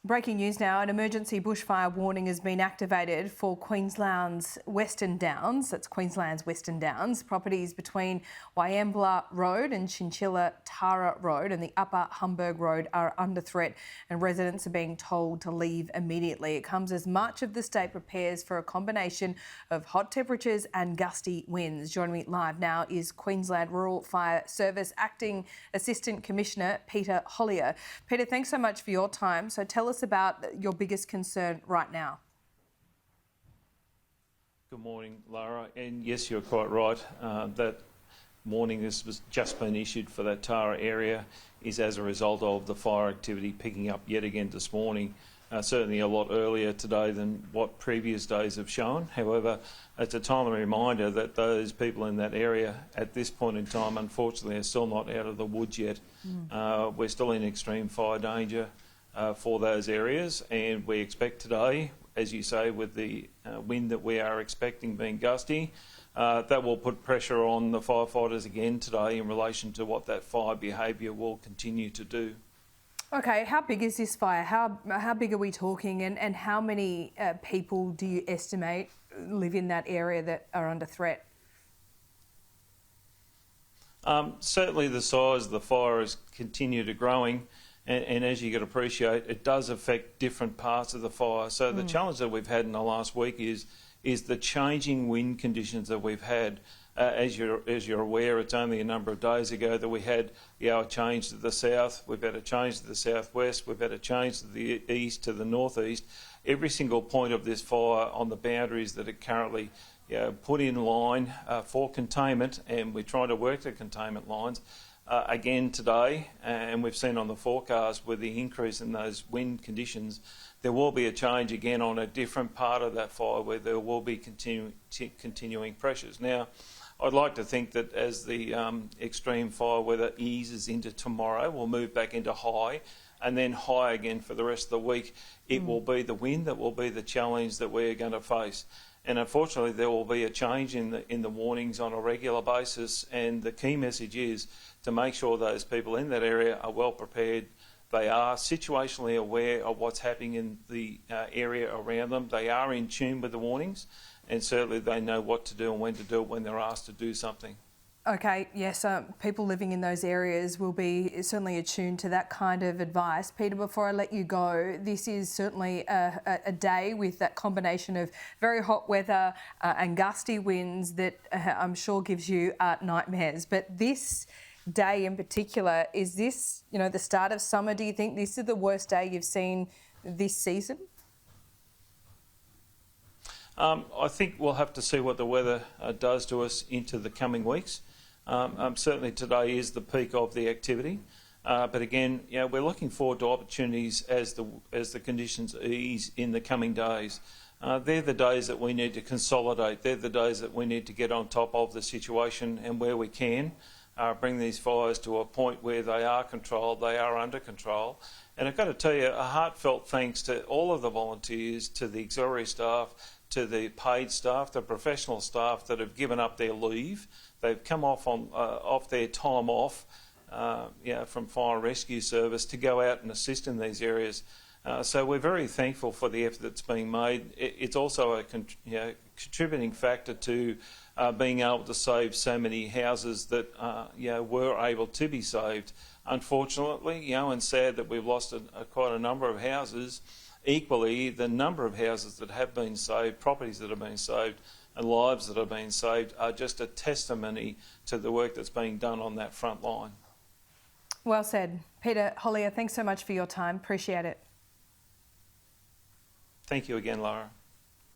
Breaking news now, an emergency bushfire warning has been activated for Queensland's Western Downs. That's Queensland's Western Downs. Properties between Wieambilla Road and Chinchilla Road and the upper Humbug Road are under threat, and residents are being told to leave immediately. It comes as much of the state prepares for a combination of hot temperatures and gusty winds. Joining me live now is Queensland Rural Fire Service Acting Assistant Commissioner Peter Hollier. Peter, thanks so much for your time. So tell us about your biggest concern right now. Good morning, Lara. And yes, you're quite right. That warning has just been issued for that Tara area is as a result of the fire activity picking up yet again this morning. Certainly a lot earlier today than what previous days have shown. However, it's a timely reminder that those people in that area at this point in time, unfortunately, are still not out of the woods yet. We're still in extreme fire danger for those areas, and we expect today, as you say, with the wind that we are expecting being gusty, that will put pressure on the firefighters again today in relation to what that fire behaviour will continue to do. Okay, how big is this fire? How big are we talking, and how many people do you estimate live in that area that are under threat? Certainly the size of the fire has continued growing, and as you can appreciate, it does affect different parts of the fire. So the challenge that we've had in the last week is the changing wind conditions that we've had. As you're aware, it's only a number of days ago that we had a change to the south, we've had a change to the southwest, we've had a change to the east, to the northeast. Every single point of this fire on the boundaries that are currently put in line for containment, and we're trying to work the containment lines again today, and we've seen on the forecast with the increase in those wind conditions, there will be a change again on a different part of that fire where there will be continuing pressures. Now, I'd like to think that as the extreme fire weather eases into tomorrow, we'll move back into high and then high again for the rest of the week. It will be the wind that will be the challenge that we're going to face. And unfortunately, there will be a change in the warnings on a regular basis. And the key message is to make sure those people in that area are well prepared. They are situationally aware of what's happening in the area around them. They are in tune with the warnings, and certainly they know what to do and when to do it when they're asked to do something. Okay, yes, people living in those areas will be certainly attuned to that kind of advice. Peter, before I let you go, this is certainly a day with that combination of very hot weather and gusty winds that I'm sure gives you nightmares. But this day in particular, is this, the start of summer? Do you think this is the worst day you've seen this season? I think we'll have to see what the weather does to us into the coming weeks. Certainly today is the peak of the activity, but again, we're looking forward to opportunities as the conditions ease in the coming days. They're the days that we need to consolidate. They're the days that we need to get on top of the situation, and where we can, bring these fires to a point where they are controlled, they are under control. And I've got to tell you, a heartfelt thanks to all of the volunteers, to the auxiliary staff, to the paid staff, the professional staff that have given up their leave. They've come off their time off from fire rescue service to go out and assist in these areas. So we're very thankful for the effort that's being made. It's also a contributing factor to being able to save so many houses that were able to be saved. Unfortunately, and sad that we've lost quite a number of houses. Equally, the number of houses that have been saved, properties that have been saved, and lives that have been saved are just a testimony to the work that's being done on that front line. Well said. Peter Hollier, thanks so much for your time. Appreciate it. Thank you again, Lara.